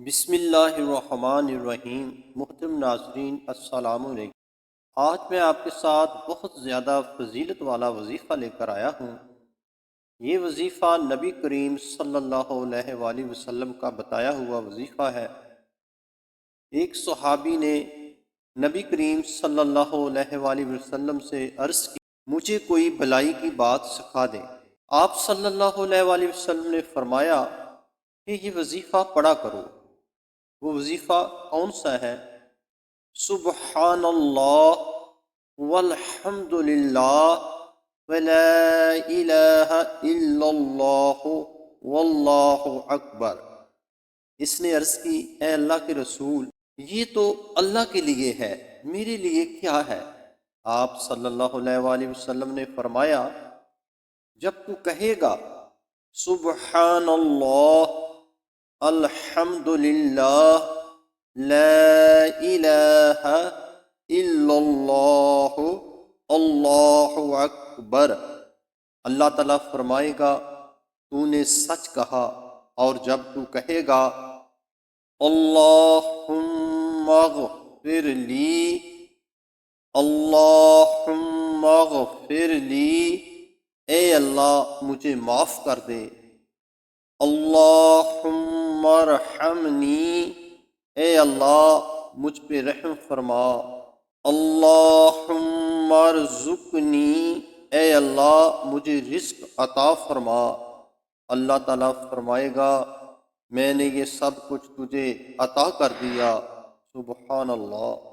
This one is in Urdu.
بسم اللہ الرحمن الرحیم۔ محترم ناظرین السلام علیکم۔ آج میں آپ کے ساتھ بہت زیادہ فضیلت والا وظیفہ لے کر آیا ہوں۔ یہ وظیفہ نبی کریم صلی اللہ علیہ وآلہ وسلم کا بتایا ہوا وظیفہ ہے۔ ایک صحابی نے نبی کریم صلی اللہ علیہ وآلہ وسلم سے عرض کی، مجھے کوئی بھلائی کی بات سکھا دیں۔ آپ صلی اللہ علیہ وآلہ وسلم نے فرمایا کہ یہ وظیفہ پڑھا کرو۔ وہ وظیفہ کون سا ہے؟ سبحان اللہ والحمد للہ ولا الہ الا اللہ واللہ اکبر۔ اس نے عرض کی، اے اللہ کے رسول، یہ تو اللہ کے لیے ہے، میرے لیے کیا ہے؟ آپ صلی اللہ علیہ وآلہ وسلم نے فرمایا، جب تو کہے گا سبحان اللہ الحمد للہ لا الہ الا اللہ اللہ اکبر، اللہ تعالیٰ فرمائے گا تو نے سچ کہا۔ اور جب تو کہے گا اللہم اغفر لی اللہم اغفر لی، اے اللہ مجھے معاف کر دے، اللہم ارحمنی، اے اللہ مجھ پہ رحم فرما، اللہم ارزقنی، اے اللہ مجھے رزق عطا فرما۔ اللہ تعالیٰ فرمائے گا میں نے یہ سب کچھ تجھے عطا کر دیا۔ سبحان اللہ۔